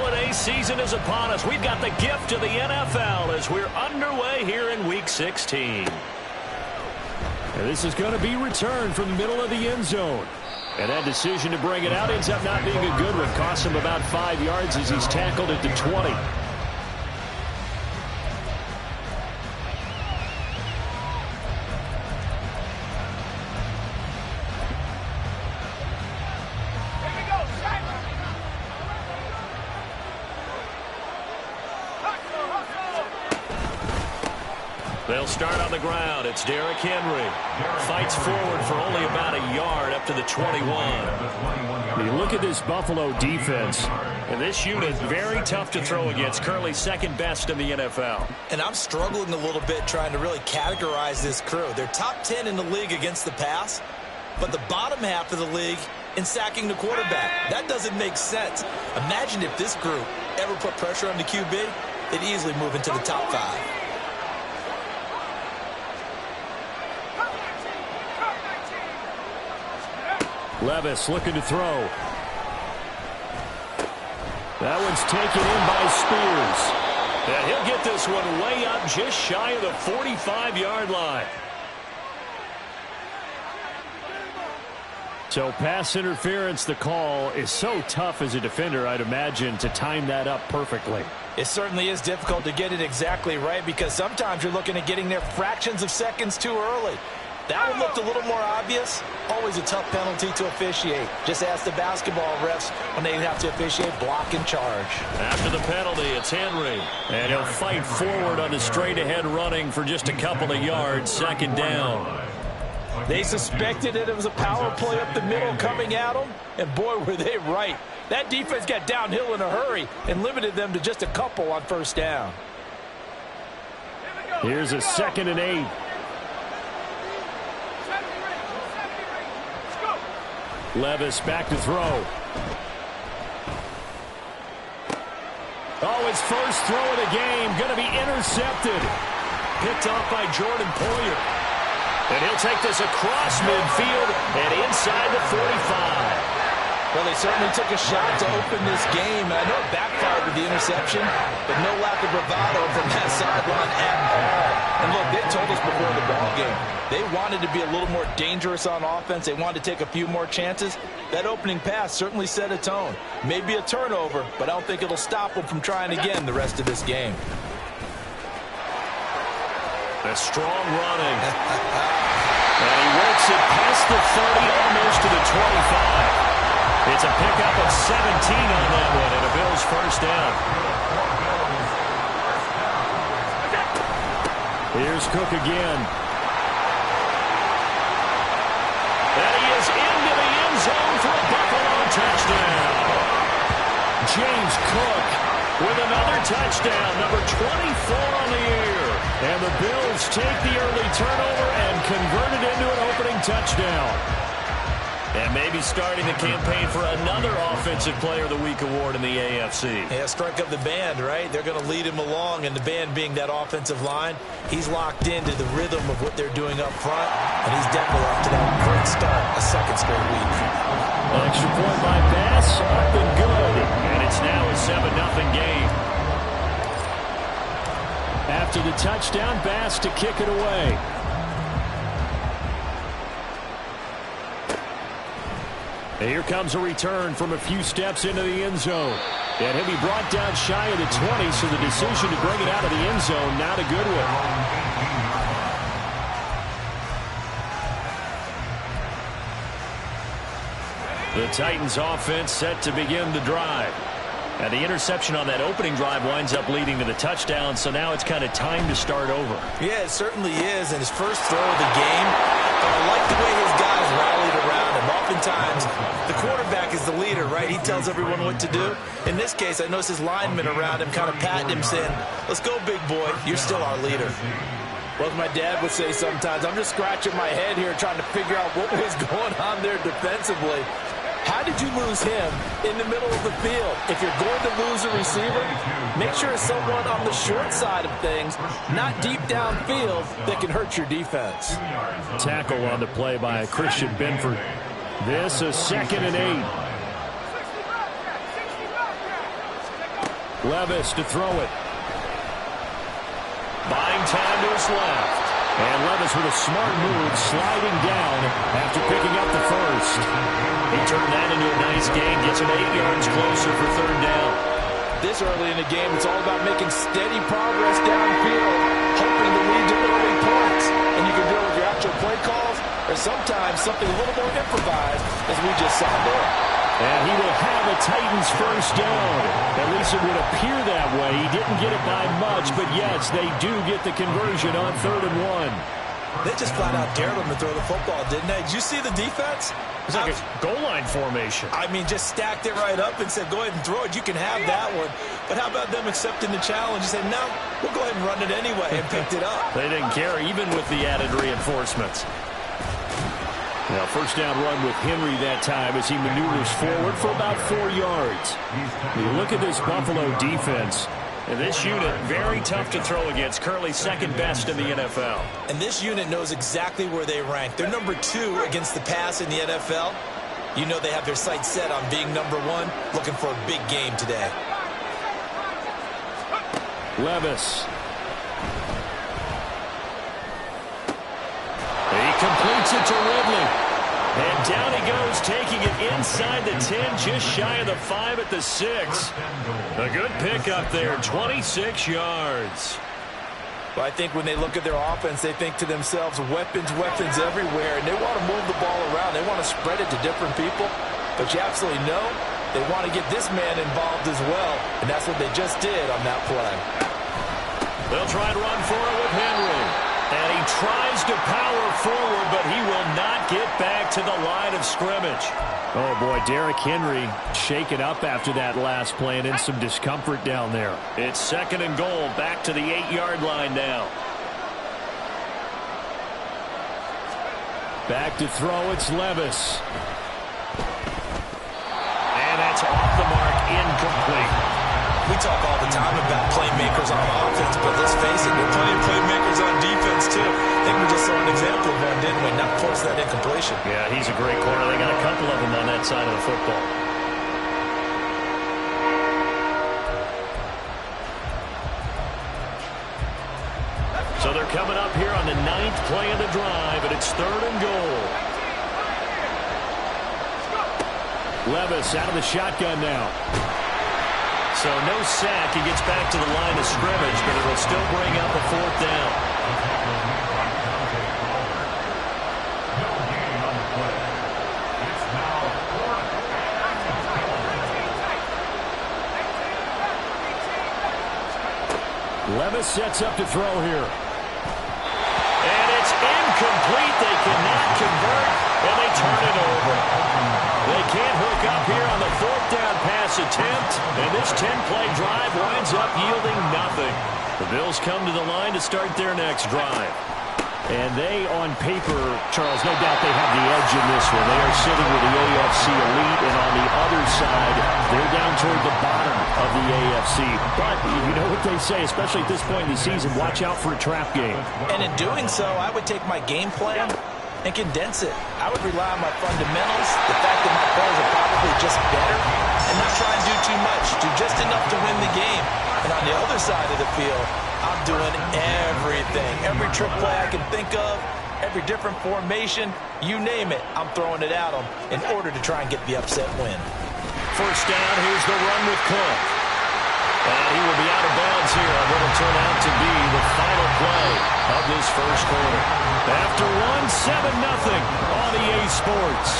holiday season is upon us. We've got the gift of the NFL as we're underway here in Week 16. And this is going to be returned from the middle of the end zone. And that decision to bring it out ends up not being a good one. Costs him about 5 yards as he's tackled at the 20. They'll start on the ground. It's Derrick Henry. Fights forward for only about a yard up to the 21. You look at this Buffalo defense. And this unit, very tough to throw against. Currently second best in the NFL. And I'm struggling a little bit trying to really categorize this crew. They're top 10 in the league against the pass, but the bottom half of the league in sacking the quarterback. That doesn't make sense. Imagine if this group ever put pressure on the QB, they'd easily move into the top 5. Levis looking to throw. That one's taken in by Spears. And he'll get this one way up just shy of the 45-yard line. So pass interference, the call is so tough as a defender, I'd imagine, to time that up perfectly. It certainly is difficult to get it exactly right because sometimes you're looking at getting there fractions of seconds too early. That one looked a little more obvious. Always a tough penalty to officiate. Just ask the basketball refs when they have to officiate block and charge. After the penalty, it's Henry. And he'll fight forward on a straight-ahead running for just a couple of yards. Second down. They suspected it was a power play up the middle coming at them. And boy, were they right. That defense got downhill in a hurry and limited them to just a couple on first down. Here's a 2nd and 8. Levis back to throw. Oh, his first throw of the game going to be intercepted. Picked off by Jordan Poyer. And he'll take this across midfield and inside the 45. Well, they certainly took a shot to open this game. I know it backfired with the interception, but no lack of bravado from that sideline at all. And look, they told us before the ball game, they wanted to be a little more dangerous on offense. They wanted to take a few more chances. That opening pass certainly set a tone. Maybe a turnover, but I don't think it'll stop them from trying again the rest of this game. A strong running. And he works it past the 30, almost to the 25. It's a pickup of 17 on that one, and a Bills first down. Here's Cook again. And he is into the end zone for a Buffalo touchdown. James Cook with another touchdown, number 24 on the year. And the Bills take the early turnover and convert it into an opening touchdown. And maybe starting the campaign for another Offensive Player of the Week award in the AFC. Yeah, strike up the band, right? They're going to lead him along, and the band being that offensive line, he's locked into the rhythm of what they're doing up front, and he's definitely off to that great start, a second straight week. An extra point by Bass, up and good. And it's now a 7-0 game. After the touchdown, Bass to kick it away. And here comes a return from a few steps into the end zone. And he'll be brought down shy of the 20, so the decision to bring it out of the end zone, not a good one. The Titans offense set to begin the drive. And the interception on that opening drive winds up leading to the touchdown, so now it's kind of time to start over. Yeah, it certainly is, and his first throw of the game. But I like the way his guys rallied around him. Oftentimes, the quarterback is the leader, right? He tells everyone what to do. In this case, I noticed his linemen around him kind of patting him, saying, "Let's go, big boy. You're still our leader." Well, as my dad would say sometimes, I'm just scratching my head here trying to figure out what was going on there defensively. How did you lose him in the middle of the field? If you're going to lose a receiver, make sure it's someone on the short side of things, not deep downfield, that can hurt your defense. Tackle on the play by Christian Benford. This a 2nd and 8. Levis to throw it. Buying time to his left. And Levis with a smart move, sliding down after picking up the first. He turned that into a nice gain, gets him 8 yards closer for third down. This early in the game, it's all about making steady progress downfield, hoping to lead to early points. And you can do it with your actual play calls, or sometimes something a little more improvised, as we just saw there. And he will have a Titans first down. At least it would appear that way. He didn't get it by much, but yes, they do get the conversion on 3rd and 1. They just flat out dared him to throw the football, didn't they? Did you see the defense? It's like a goal line formation. I mean, just stacked it right up and said, go ahead and throw it. You can have that one. But how about them accepting the challenge and saying, no, we'll go ahead and run it anyway, and picked it up. They didn't care, even with the added reinforcements. Now, first down run with Henry that time as he maneuvers forward for about 4 yards. You look at this Buffalo defense. And this unit, very tough to throw against. Currently second best in the NFL. And this unit knows exactly where they rank. They're number 2 against the pass in the NFL. You know they have their sights set on being number 1, looking for a big game today. Levis. He completes it to Ridley. And down he goes, taking it inside the 10, just shy of the 5 at the 6. A good pickup there, 26 yards. Well, I think when they look at their offense, they think to themselves, weapons everywhere, and they want to move the ball around. They want to spread it to different people. But you absolutely know they want to get this man involved as well, and that's what they just did on that play. They'll try to run for it with Henry. And he tries to power forward, but he will not get back to the line of scrimmage. Oh, boy, Derrick Henry shaken up after that last play and in some discomfort down there. It's 2nd and goal, back to the 8-yard line now. Back to throw, it's Levis. And that's off the mark, incomplete. We talk all the time about playmakers on offense, but let's face it, there are plenty of playmakers on defense, too. I think we just saw an example of one, didn't we? Not force that incompletion. Yeah, he's a great corner. They got a couple of them on that side of the football. So they're coming up here on the 9th play of the drive, and it's 3rd and goal. Levis out of the shotgun now. So no sack. He gets back to the line of scrimmage, but it'll still bring up a 4th down. Levis sets up to throw here. And it's incomplete. They cannot convert, and they turn it over. They can't hook up here on the 4th down pass attempt, and this 10-play drive winds up yielding nothing. The Bills come to the line to start their next drive. And they, on paper, Charles, no doubt they have the edge in this one. They are sitting with the AFC elite, and on the other side, they're down toward the bottom of the AFC. But you know what they say, especially at this point in the season, watch out for a trap game. And in doing so, I would take my game plan and condense it. I would rely on my fundamentals, the fact that my players are probably just better, and not try and do too much, do just enough to win the game. And on the other side of the field, I'm doing everything. Every trick play I can think of, every different formation, you name it, I'm throwing it at them in order to try and get the upset win. First down, here's the run with Cook. And he will be out of bounds here on what will turn out to be the final play of this first quarter. After 7-0 on EA Sports.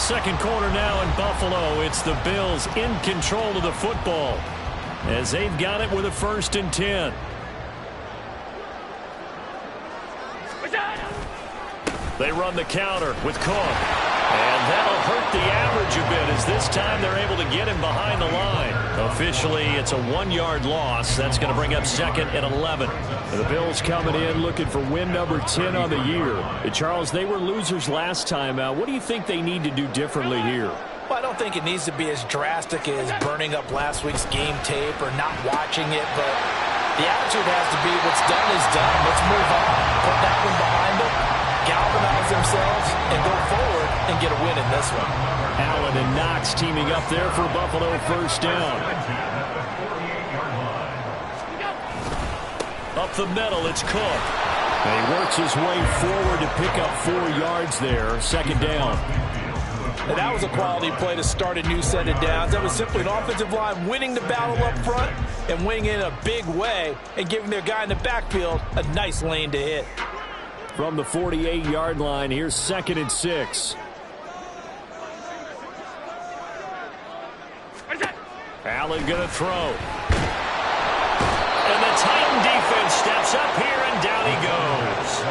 Second quarter now in Buffalo. It's the Bills in control of the football as they've got it with a 1st and 10. They run the counter with Cook. And that'll hurt the average a bit as this time they're able to get him behind the line. Officially, it's a 1-yard loss. That's going to bring up 2nd and 11. The Bills coming in looking for win number 10 on the year. Charles, they were losers last time out. What do you think they need to do differently here? Well, I don't think it needs to be as drastic as burning up last week's game tape or not watching it, but the attitude has to be what's done is done. Let's move on. Put that one behind them. Galvanize compose themselves and go forward and get a win in this one. Allen and Knox teaming up there for Buffalo first down. Up the middle, it's Cook. And he works his way forward to pick up 4 yards there. Second down. And that was a quality play to start a new set of downs. That was simply an offensive line winning the battle up front and winning in a big way and giving their guy in the backfield a nice lane to hit. From the 48-yard line, here's 2nd and 6. Allen going to throw. And the Titan defense steps up here, and down he goes.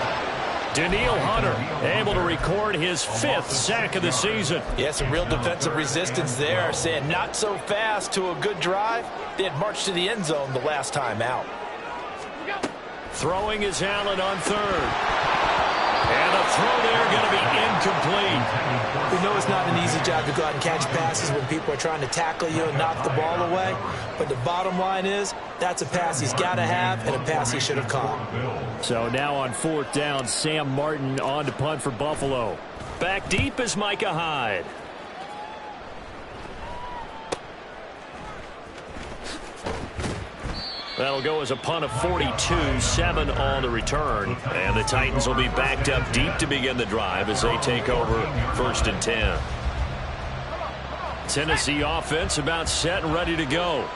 Daniil Hunter able to record his 5th sack of the season. Yeah, some real defensive resistance there, saying not so fast to a good drive. They had marched to the end zone the last time out. Throwing is Allen on 3rd. And the throw there going to be incomplete. We know it's not an easy job to go out and catch passes when people are trying to tackle you and knock the ball away. But the bottom line is, that's a pass he's got to have and a pass he should have caught. So now on 4th down, Sam Martin on to punt for Buffalo. Back deep is Micah Hyde. That'll go as a punt of 42, 7 on the return. And the Titans will be backed up deep to begin the drive as they take over 1st and 10. Tennessee offense about set and ready to go.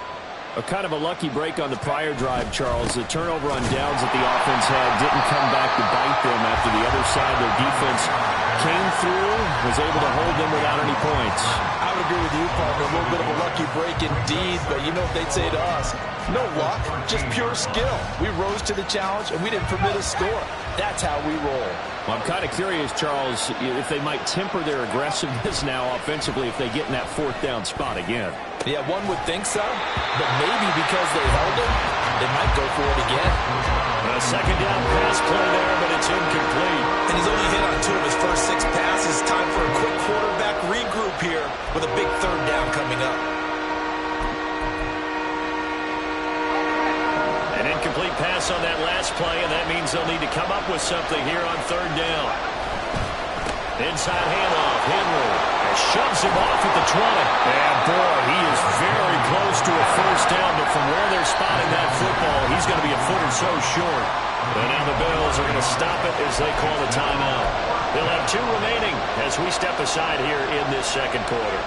A kind of a lucky break on the prior drive, Charles. The turnover on downs that the offense had didn't come back to bite them after the other side. Their defense came through, was able to hold them without any points. I would agree with you, partner. A little bit of a lucky break indeed, but you know what they'd say to us? No luck, just pure skill. We rose to the challenge, and we didn't permit a score. That's how we roll. Well, I'm kind of curious, Charles, if they might temper their aggressiveness now offensively if they get in that 4th down spot again. Yeah, one would think so, but maybe because they held him, they might go for it again. A 2nd down pass play there, but it's incomplete. And he's only hit on 2 of his first 6 passes. Time for a quick quarterback regroup here with a big 3rd down coming up. An incomplete pass on that last play, and that means they'll need to come up with something here on 3rd down. Inside handoff, Henry shoves him off at the 20. And boy, he is very close to a first down, but from where they're spotting that football, he's going to be a foot or so short. And now the Bills are going to stop it as they call the timeout. They'll have 2 remaining as we step aside here in this 2nd quarter.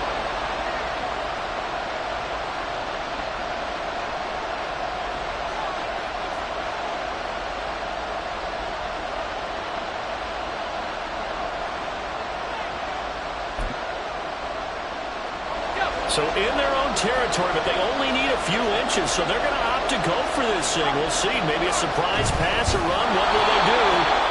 So in their own territory, but they only need a few inches, so they're going to opt to go for this thing. We'll see. Maybe a surprise pass or run. What will they do?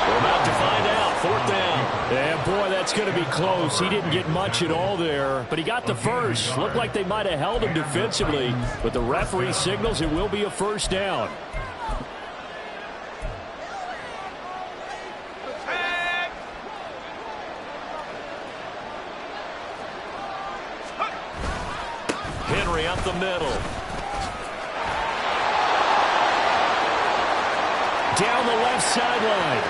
We're about to find out. 4th down. Yeah, boy, that's going to be close. He didn't get much at all there, but he got the first. Looked like they might have held him defensively, but the referee signals it will be a first down. Henry up the middle. Down the left sideline.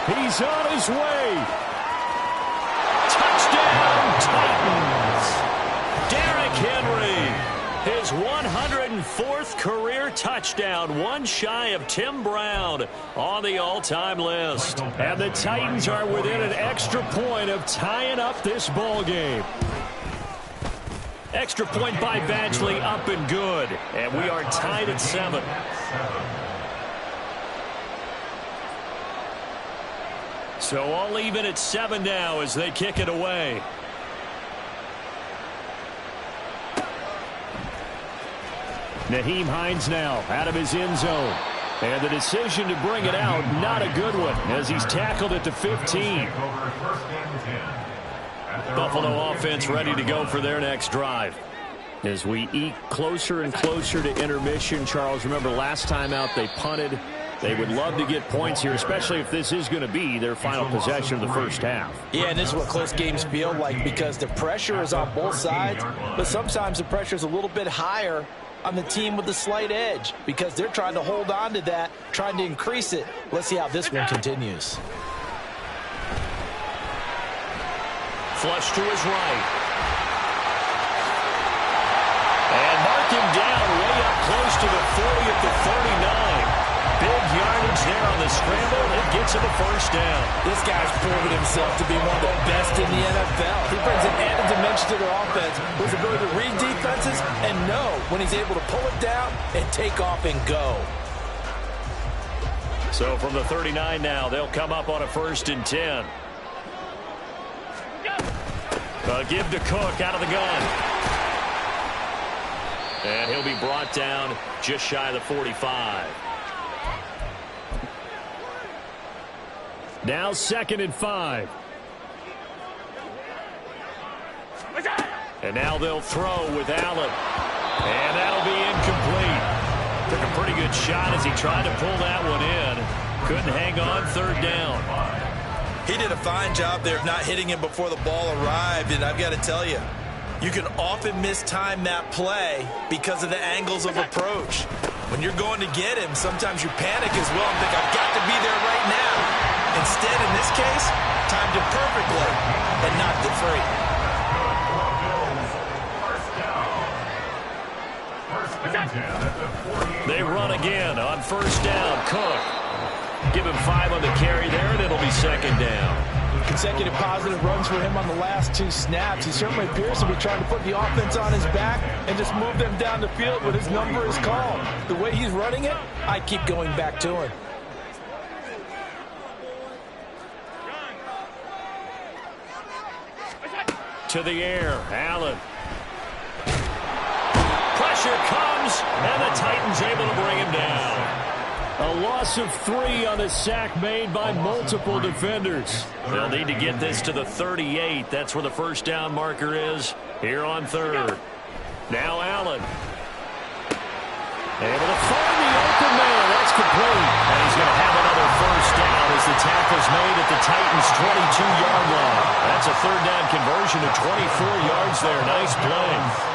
He's on his way. Touchdown, Titans. Derrick Henry. His 104th career touchdown. One shy of Tim Brown on the all-time list. And the Titans are within an extra point of tying up this ball game. Extra point by Badgley, up and good. And we are tied at 7. So all even at 7 now as they kick it away. Nyheim Hines now out of his end zone. And the decision to bring it out, not a good one, as he's tackled at the 15. Buffalo offense ready to go for their next drive. As we eke closer and closer to intermission, Charles, remember last time out they punted. They would love to get points here, especially if this is going to be their final possession of the first half. Yeah, and this is what close games feel like because the pressure is on both sides, but sometimes the pressure is a little bit higher on the team with the slight edge because they're trying to hold on to that, trying to increase it. Let's see how this one continues. flush to his right. And mark him down way up close to the 40 at the 39. Big yardage there on the scramble. It gets him a first down. This guy's proven himself to be one of the best in the NFL. He brings an added dimension to their offense, his ability to read defenses and know when he's able to pull it down and take off and go. So from the 39 now, they'll come up on a 1st and 10. Give to Cook out of the gun. And he'll be brought down just shy of the 45. Now 2nd and 5. And now they'll throw with Allen. And that'll be incomplete. Took a pretty good shot as he tried to pull that one in. Couldn't hang on 3rd down. He did a fine job there of not hitting him before the ball arrived. And I've got to tell you, you can often mistime that play because of the angles of approach. When you're going to get him, sometimes you panic as well and think, I've got to be there right now. Instead, in this case, timed it perfectly and knocked it free. They run again on 1st down. Cook. Give him 5 on the carry there, and it'll be 2nd down. Consecutive positive runs for him on the last 2 snaps. He certainly appears to be trying to put the offense on his back and just move them down the field when his number is called. The way he's running it, I keep going back to him. To the air, Allen. Pressure comes, and the Titans able to bring him down. A loss of 3 on a sack made by multiple defenders. They'll need to get this to the 38. That's where the 1st down marker is here on 3rd. Now Allen. Able to find the open man. That's complete. And he's going to have another 1st down as the tackle's made at the Titans' 22-yard line. That's a 3rd down conversion to 24 yards there. Nice play.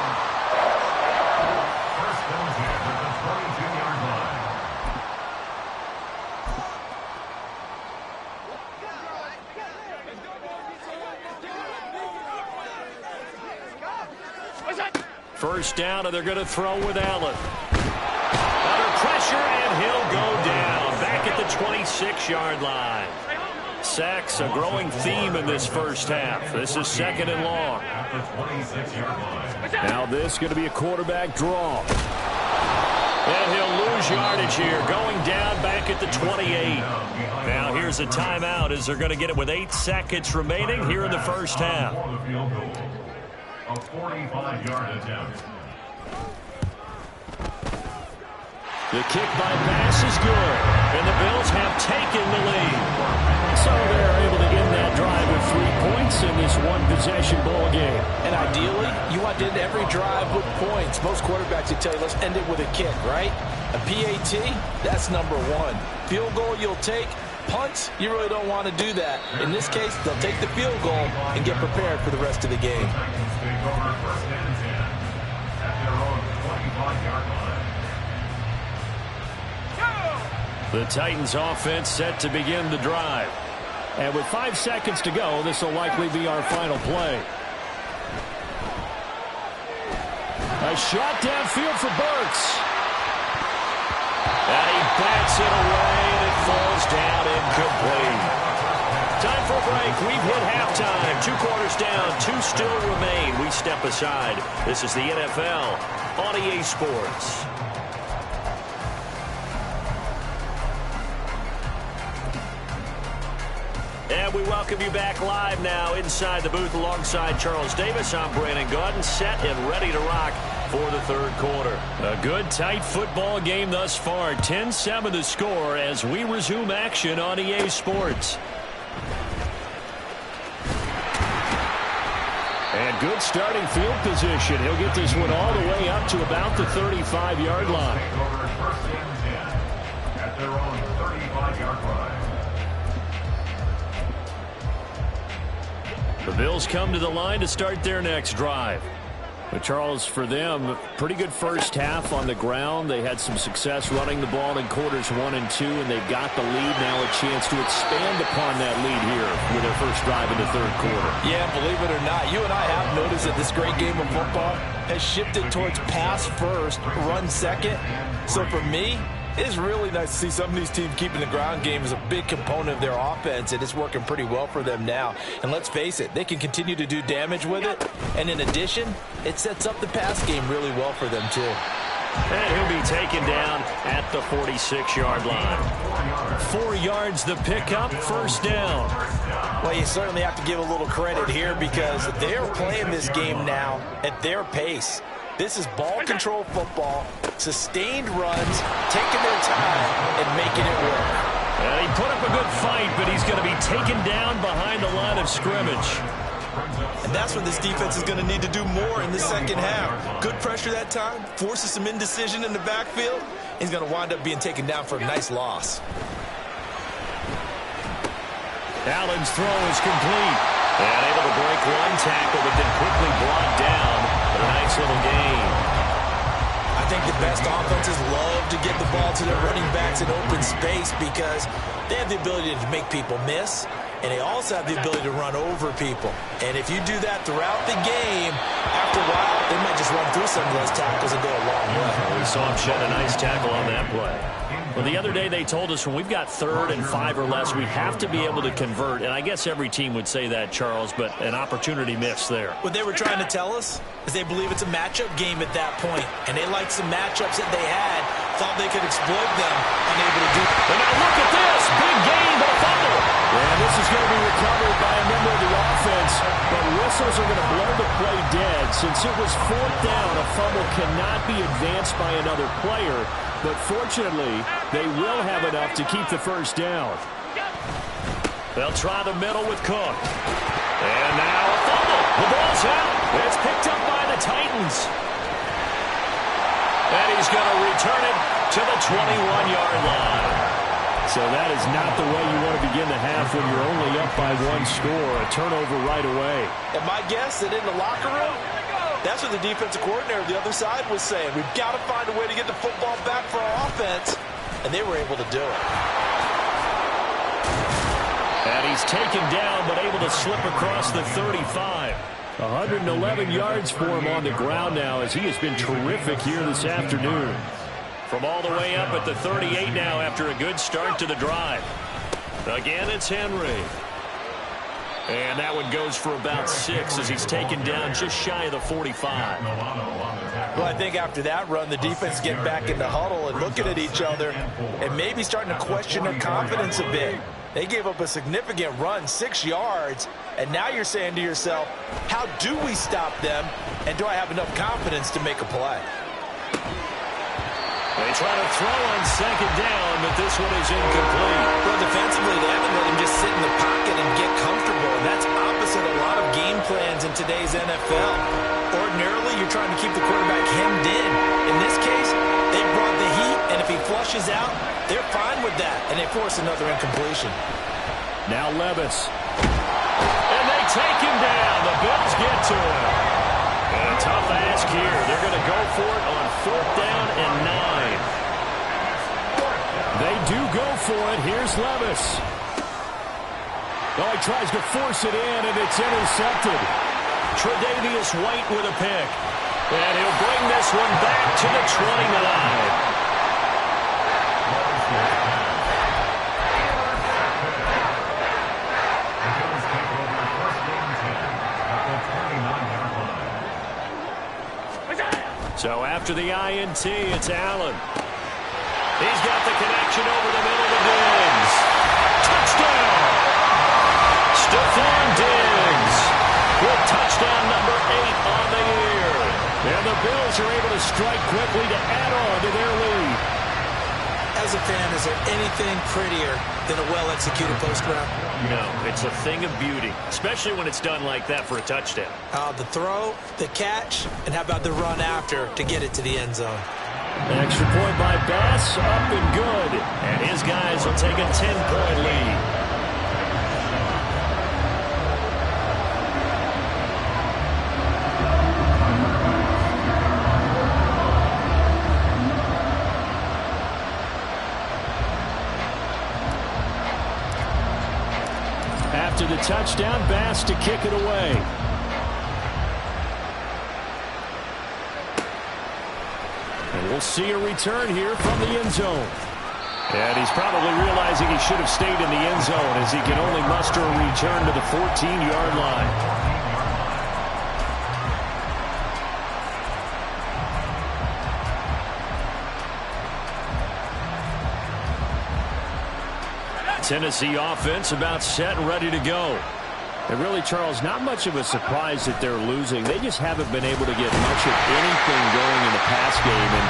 First down, and they're going to throw with Allen. Under pressure, and he'll go down. Back at the 26-yard line. Sacks, a growing theme in this first half. This is 2nd and long. Now this is going to be a quarterback draw. And he'll lose yardage here, going down back at the 28. Now here's a timeout as they're going to get it with 8 seconds remaining here in the first half. A 45-yard attempt. The kick by pass is good, and the Bills have taken the lead. So they're able to end that drive with 3 points in this one-possession ball game. And ideally, you want to end every drive with points. Most quarterbacks would tell you, let's end it with a kick, right? A PAT, that's number 1. Field goal you'll take. Punts, you really don't want to do that. In this case, they'll take the field goal and get prepared for the rest of the game. The Titans offense set to begin the drive. And with 5 seconds to go, this will likely be our final play. A shot downfield for Burks. And he bats it away, and it falls down incomplete. Time for a break. We've hit halftime. 2 quarters down, 2 still remain. We step aside. This is the NFL on EA Sports. And we welcome you back live now inside the booth alongside Charles Davis. I'm Brandon Gaudin, set and ready to rock for the 3rd quarter. A good, tight football game thus far. 10-7 the score as we resume action on EA Sports. And good starting field position. He'll get this one all the way up to about the 35-yard line. At their own 35-yard line. The Bills come to the line to start their next drive. But Charles, for them, pretty good first half on the ground. They had some success running the ball in quarters 1 and 2, and they've got the lead now, a chance to expand upon that lead here with their first drive in the third quarter. Yeah, believe it or not, you and I have noticed that this great game of football has shifted towards pass first, run second. So for me, it's really nice to see some of these teams keeping the ground game as a big component of their offense, and it's working pretty well for them now. And let's face it, they can continue to do damage with it. And in addition, it sets up the pass game really well for them, too. And he'll be taken down at the 46-yard line. 4 yards the pickup, first down. Well, you certainly have to give a little credit here because they're playing this game now at their pace. This is ball control football, sustained runs, taking their time, and making it work. He put up a good fight, but he's going to be taken down behind the line of scrimmage. And that's what this defense is going to need to do more in the second half. Good pressure that time, forces some indecision in the backfield. He's going to wind up being taken down for a nice loss. Allen's throw is complete. And able to break one tackle, but then quickly brought down. But a nice little gain. I think the best offenses love to get the ball to their running backs in open space because they have the ability to make people miss, and they also have the ability to run over people. And if you do that throughout the game, after a while, they might just run through some of those tackles and go a long way. We saw him shed a nice tackle on that play. Well, the other day they told us when we've got 3rd and 5 or less, we have to be able to convert. And I guess every team would say that, Charles, but an opportunity missed there. What they were trying to tell us is they believe it's a matchup game at that point, and they liked some matchups that they had, thought they could exploit them, unable to do that. And now look at this, big gain, but a fumble. And this is going to be recovered by a member of the offense, but whistles are going to blow the play dead. Since it was 4th down, a fumble cannot be advanced by another player, but fortunately, they will have enough to keep the first down. They'll try the middle with Cook. And now a fumble. The ball's out. It's picked up by the Titans. And he's going to return it to the 21-yard line. So that is not the way you want to begin the half when you're only up by 1 score. A turnover right away. And my guess that in the locker room, that's what the defensive coordinator of the other side was saying. We've got to find a way to get the football back for our offense. And they were able to do it. And he's taken down, but able to slip across the 35. 111 yards for him on the ground now as he has been terrific here this afternoon. From all the way up at the 38 now after a good start to the drive. Again, it's Henry. And that one goes for about 6 as he's taken down just shy of the 45. Well, I think after that run, the defense getting back in the huddle and looking at each other and maybe starting to question their confidence a bit. They gave up a significant run, 6 yards, and now you're saying to yourself, how do we stop them, and do I have enough confidence to make a play? They try to throw on 2nd down, but this one is incomplete. Well, defensively, they haven't let him just sit in the pocket and get comfortable, and that's opposite a lot of game plans in today's NFL. Ordinarily, you're trying to keep the quarterback hemmed in. In this case, they brought the heat, and if he flushes out, they're fine with that, and they force another incompletion. Now Levis. And they take him down. The Bills get to him. And a tough ask here. They're going to go for it on 4th down and 9. They do go for it. Here's Levis. Oh, he tries to force it in, and it's intercepted. Tre'Davious White with a pick. And he'll bring this one back to the 29. So after the INT, it's Allen. He's got the connection over the middle to Diggs. Touchdown! Stephon Diggs with touchdown number 8 on the year. And the Bills are able to strike quickly to add on to their lead. As a fan, is there anything prettier than a well-executed post route? No, it's a thing of beauty, especially when it's done like that for a touchdown. The throw, the catch, and how about the run after to get it to the end zone? An extra point by Bass, up and good. And his guys will take a 10-point lead. to the touchdown. Bass to kick it away. And we'll see a return here from the end zone. And he's probably realizing he should have stayed in the end zone as he can only muster a return to the 14-yard line. Tennessee offense about set and ready to go. And really, Charles, not much of a surprise that they're losing. They just haven't been able to get much of anything going in the pass game. And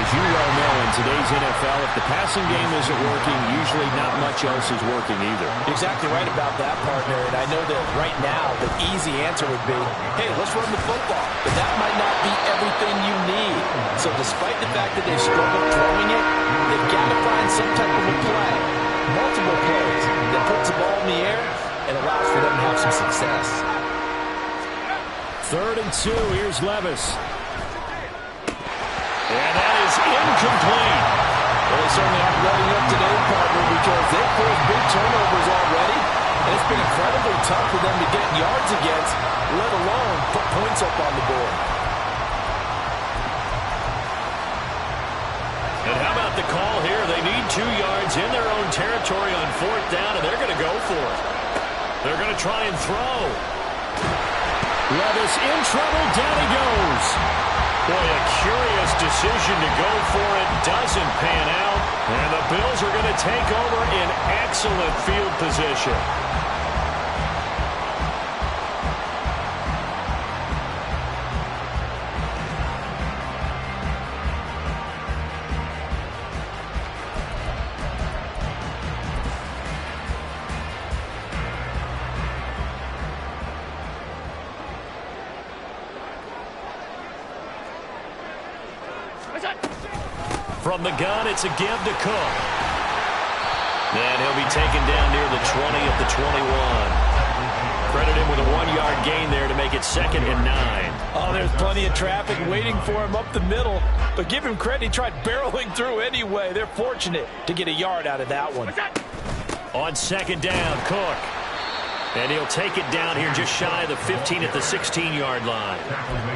as you well know, in today's NFL, if the passing game isn't working, usually not much else is working either. You're exactly right about that, partner. And I know that right now the easy answer would be, hey, let's run the football. But that might not be everything you need. So despite the fact that they've struggled throwing it, they've got to find some type of a play, multiple plays that puts the ball in the air and allows for them to have some success. 3rd and 2. Here's Levis. And that is incomplete. Well, they certainly aren't letting up today, partner, because they've forced big turnovers already. And it's been incredibly tough for them to get yards against, let alone put points up on the board. And how about the call here? They need 2 yards in their own territory on 4th down, and they're going to go for it. They're going to try and throw. Levis in trouble. Down he goes. Boy, a curious decision to go for it. Doesn't pan out. And the Bills are going to take over in excellent field position. From the gun, it's a give to Cook. And he'll be taken down near the 20 at the 21. Credit him with a 1-yard gain there to make it 2nd and 9. Oh, there's plenty of traffic waiting for him up the middle. But give him credit, he tried barreling through anyway. They're fortunate to get a yard out of that one. On 2nd down, Cook. And he'll take it down here just shy of the 15 at the 16-yard line.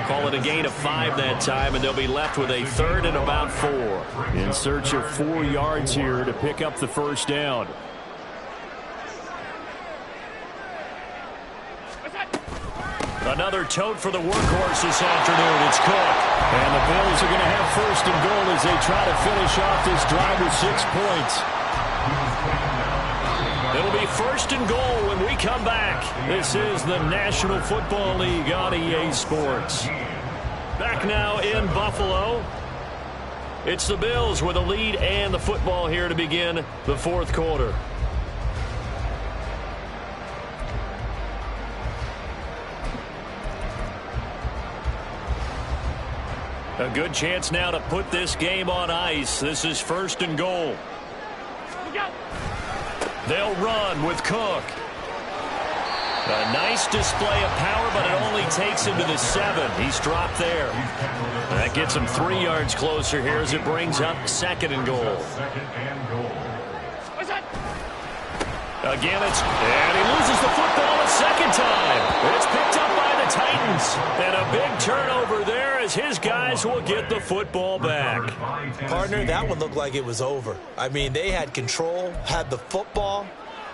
Call it a gain of 5 that time, and they'll be left with a 3rd and about 4. In search of 4 yards here to pick up the 1st down. Another tote for the workhorse this afternoon. It's Cook. And the Bills are going to have 1st and goal as they try to finish off this drive with 6 points. It'll be 1st and goal when we come back. This is the National Football League on EA Sports. Back now in Buffalo. It's the Bills with a lead and the football here to begin the 4th quarter. A good chance now to put this game on ice. This is 1st and goal. They'll run with Cook. A nice display of power, but it only takes him to the 7. He's dropped there. That gets him 3 yards closer here as it brings up 2nd and goal. Again, and he loses the football a 2nd time. It's picked up by the Titans. And a big turnover there as his guys will get the football back. Partner, that one looked like it was over. I mean, they had control, had the football,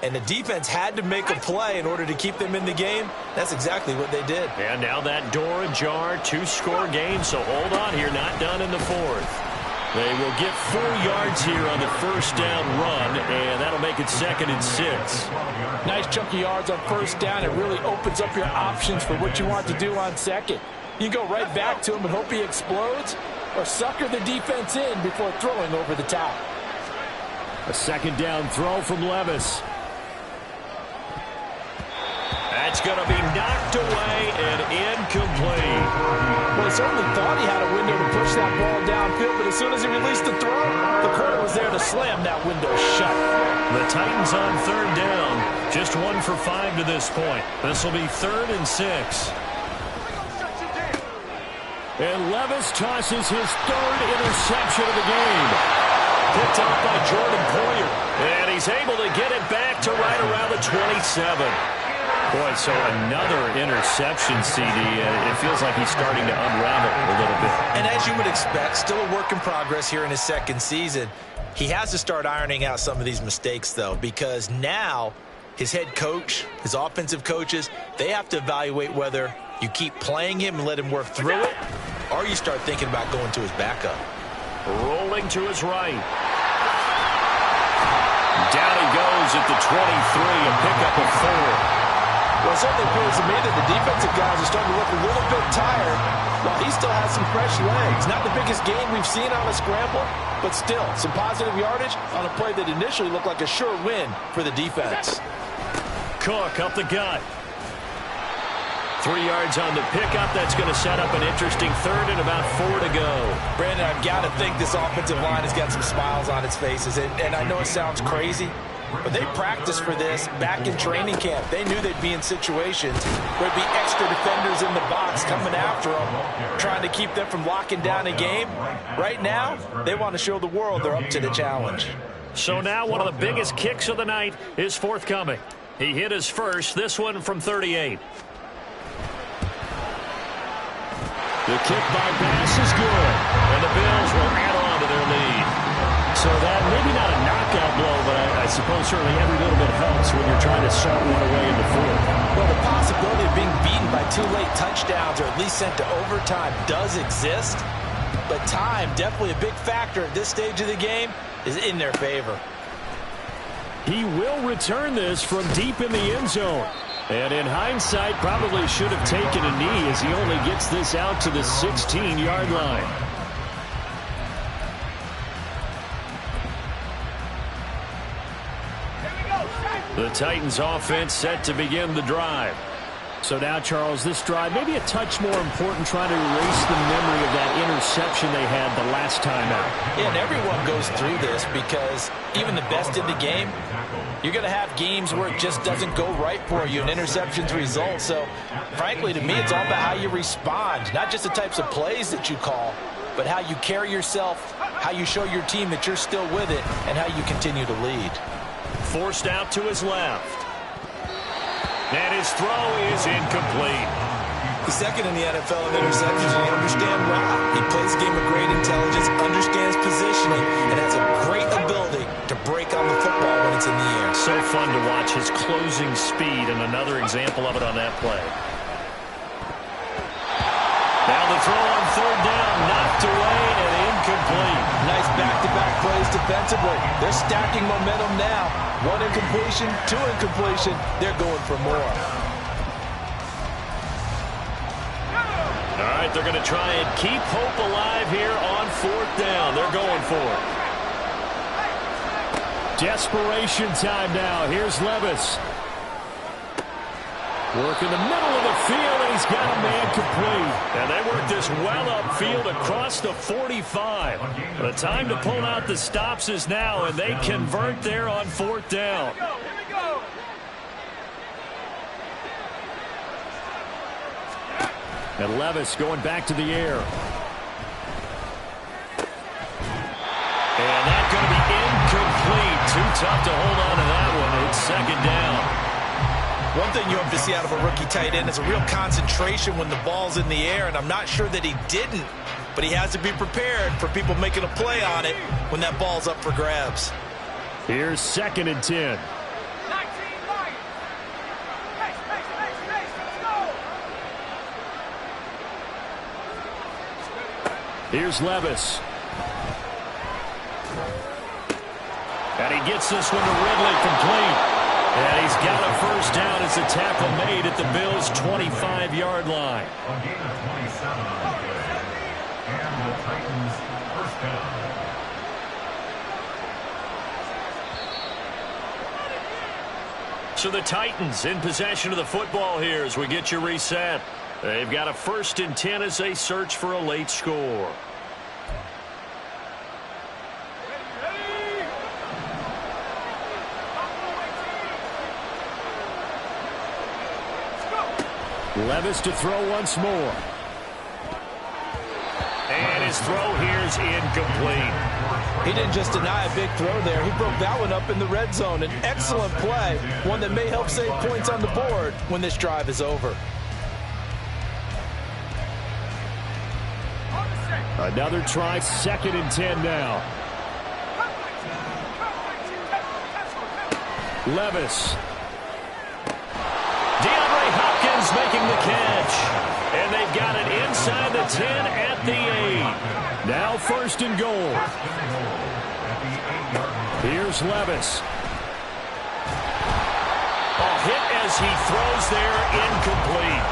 and the defense had to make a play in order to keep them in the game. That's exactly what they did. And now that door ajar, 2-score game, so hold on here, not done in the 4th. They will get 4 yards here on the 1st down run, and that'll make it 2nd and 6. Nice chunky yards on 1st down. It really opens up your options for what you want to do on 2nd. You go right back to him and hope he explodes, or sucker the defense in before throwing over the top. A 2nd down throw from Levis. That's going to be knocked away and incomplete. Well, he certainly thought he had a window to push that ball downfield, but as soon as he released the throw, the corner was there to slam that window shut. The Titans on 3rd down. Just 1 for 5 to this point. This will be 3rd and 6. And Levis tosses his 3rd interception of the game. picked off by Jordan Poyer. And he's able to get it back to right around the 27. Boy, so another interception, CD. It feels like he's starting to unravel a little bit. And as you would expect, still a work in progress here in his second season. He has to start ironing out some of these mistakes, though, because now his head coach, his offensive coaches, they have to evaluate whether you keep playing him and let him work through it, or you start thinking about going to his backup. Rolling to his right. Down he goes at the 23, a pickup of 4. Well, it certainly appears to me that the defensive guys are starting to look a little bit tired while he still has some fresh legs. Not the biggest gain we've seen on a scramble, but still some positive yardage on a play that initially looked like a sure win for the defense. Cook up the gut. 3 yards on the pickup. That's going to set up an interesting third and about 4 to go. Brandon, I've got to think this offensive line has got some smiles on its faces. And I know it sounds crazy, but they practiced for this back in training camp. They knew they'd be in situations where there'd be extra defenders in the box coming after them, trying to keep them from locking down a game. Right now, they want to show the world they're up to the challenge. So now one of the biggest kicks of the night is forthcoming. He hit his first, this one from 38. The kick by Bass is good, and the Bills will add on to their lead. So that, maybe not a knockout blow, but I suppose certainly every little bit helps when you're trying to start one away in the fourth. Well, the possibility of being beaten by 2 late touchdowns or at least sent to overtime does exist, but time, definitely a big factor at this stage of the game, is in their favor. He will return this from deep in the end zone. And in hindsight, probably should have taken a knee as he only gets this out to the 16-yard line. The Titans offense set to begin the drive. So now, Charles, this drive maybe a touch more important, trying to erase the memory of that interception they had the last time out. Yeah, and everyone goes through this because even the best in the game, you're going to have games where it just doesn't go right for you and interceptions result. So, frankly, to me, it's all about how you respond, not just the types of plays that you call, but how you carry yourself, how you show your team that you're still with it, and how you continue to lead. Forced out to his left. And his throw is incomplete. He's second in the NFL in interceptions, and you understand why. He plays a game of great intelligence, understands positioning, and has a great ability to break on the football when it's in the air. So fun to watch his closing speed, and another example of it on that play. Now the throw on third down, knocked away and incomplete. Nice back-to-back plays defensively. They're stacking momentum now. 1 incompletion, 2 incompletion. They're going for more. All right, they're going to try and keep hope alive here on fourth down. They're going for it. Desperation time now. Here's Levis. Work in the middle of the field, and he's got a man complete. And they work this well upfield across the 45. The time to pull out the stops is now, and they convert there on fourth down. And Levis going back to the air. And that's going to be incomplete. Too tough to hold on to that one. It's second down. One thing you hope to see out of a rookie tight end is a real concentration when the ball's in the air, and I'm not sure that he didn't, but he has to be prepared for people making a play on it when that ball's up for grabs. Here's 2nd and 10. Here's Levis. And he gets this one to Ridley complete. And he's got a first down as the tackle made at the Bills' 25-yard line. A gain of 27 on the play. And the Titans first down. So the Titans in possession of the football here as we get you reset. They've got a 1st and 10 as they search for a late score. Levis to throw once more. And his throw here is incomplete. He didn't just deny a big throw there. He broke that one up in the red zone. An excellent play, one that may help save points on the board when this drive is over. Another try, 2nd and 10 now. Levis. DeAndre Hopkins making the catch. And they've got it inside the 10 at the 8. Now 1st and goal. Here's Levis. A hit as he throws there, incomplete.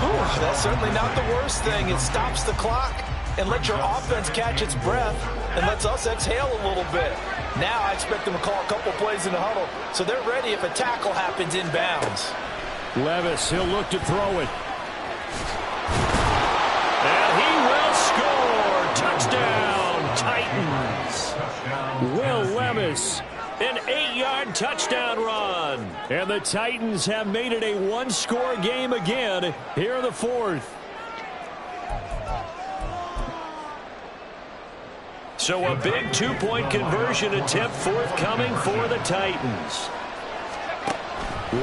Ooh, that's certainly not the worst thing. It stops the clock and lets your offense catch its breath and lets us exhale a little bit. Now I expect them to call a couple plays in the huddle so they're ready if a tackle happens inbounds. Levis, he'll look to throw it. And he will score. Touchdown, Titans. Will Levis. An 8-yard touchdown run. And the Titans have made it a one-score game again here in the 4th. So a big 2-point conversion attempt forthcoming for the Titans.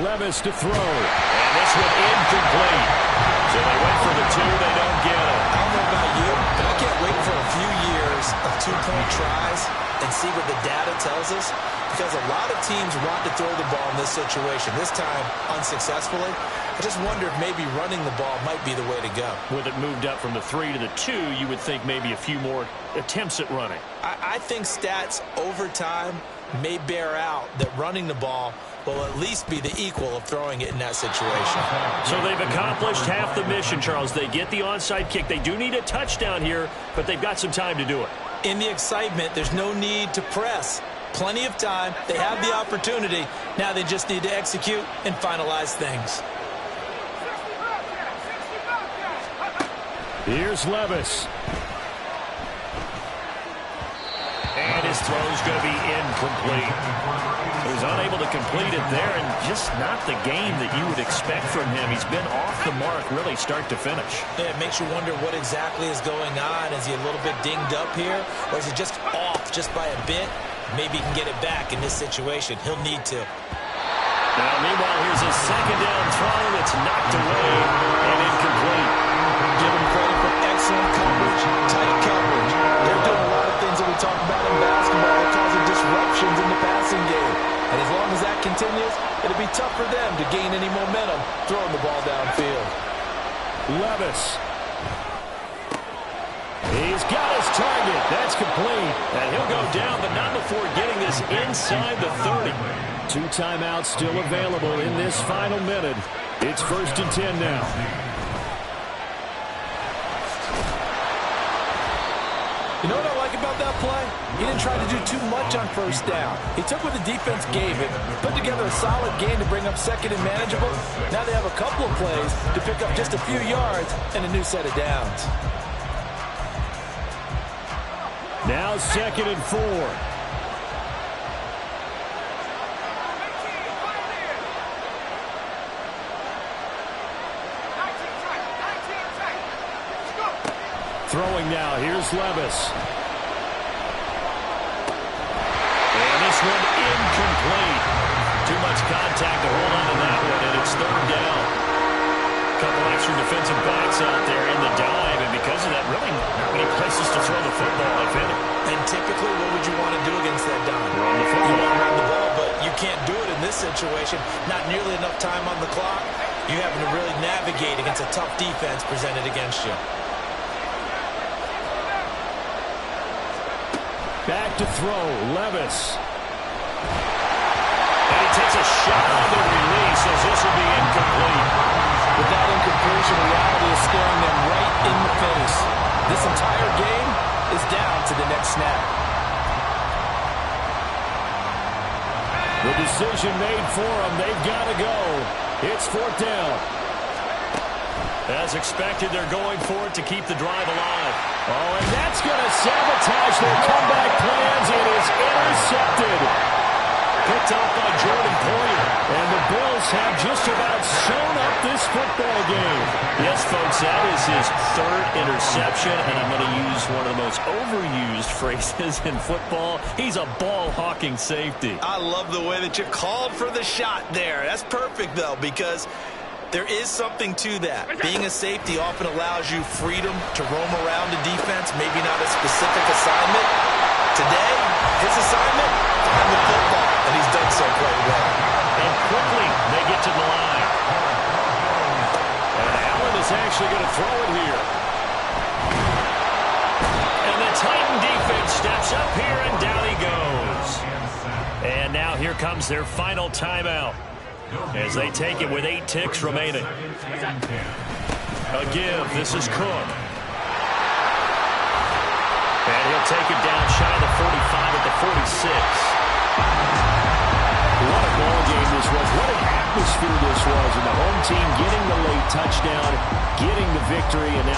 Levis to throw. And this one incomplete. So they went for the 2, they don't get it. I don't know about you, but I can't wait for a few years of 2-point tries and see what the data tells us. Because a lot of teams want to throw the ball in this situation. This time, unsuccessfully. I just wonder if maybe running the ball might be the way to go. With it moved up from the 3 to the 2, you would think maybe a few more attempts at running. I think stats over time may bear out that running the ball will at least be the equal of throwing it in that situation. So they've accomplished half the mission, Charles. They get the onside kick. They do need a touchdown here, but they've got some time to do it. In the excitement, there's no need to press. Plenty of time. They have the opportunity. Now they just need to execute and finalize things. Here's Levis. And his throw's going to be incomplete. He was unable to complete it there, and just not the game that you would expect from him. He's been off the mark really start to finish. Yeah, it makes you wonder what exactly is going on. Is he a little bit dinged up here, or is he just off just by a bit? Maybe he can get it back in this situation. He'll need to. Now, meanwhile, here's a 2nd down throw that's knocked away and incomplete. Give him credit for excellent coverage, tight coverage. They're doing a lot of things that we talk about in basketball that causing disruptions in the passing game. And as long as that continues, it'll be tough for them to gain any momentum throwing the ball downfield. Levis. He's got his target. That's complete. And he'll go down, but not before getting this inside the 30. 2 timeouts still available in this final minute. It's 1st and 10 now. You know what I like about that play? He didn't try to do too much on 1st down. He took what the defense gave him, put together a solid game to bring up 2nd and manageable. Now they have a couple of plays to pick up just a few yards and a new set of downs. Now 2nd and 4. Throwing now. Here's Levis. And this one incomplete. Too much contact to hold on to that one, and it's 3rd down. Couple extra defensive backs out there in the dime, and because of that, really not many places to throw the football, if any. And typically, what would you want to do against that dime? Run the football. You want to run the ball, but you can't do it in this situation. Not nearly enough time on the clock. You having to really navigate against a tough defense presented against you. Back to throw. Levis. And he takes a shot on the release as this will be incomplete. With that incompletion, reality is staring them right in the face. This entire game is down to the next snap. The decision made for them. They've got to go. It's 4th down. As expected, they're going for it to keep the drive alive. Oh, and that's going to sabotage their comeback plans. It is intercepted. picked off by Jordan Poyer. And the Bills have just about sewn up this football game. Yes, folks, that is his third interception, and I'm going to use one of the most overused phrases in football. He's a ball-hawking safety. I love the way that you called for the shot there. That's perfect, though, because there is something to that. Being a safety often allows you freedom to roam around the defense, maybe not a specific assignment. Today, his assignment, find the football, and he's done so quite well. And quickly, they get to the line. And Allen is actually going to throw it here. And the Titan defense steps up here, and down he goes. And now here comes their final timeout as they take it with 8 ticks remaining. A give. This is Cook. And he'll take it down shy of the 45 at the 46. What a ball game this was. What an atmosphere this was. And the home team getting the late touchdown, getting the victory, and now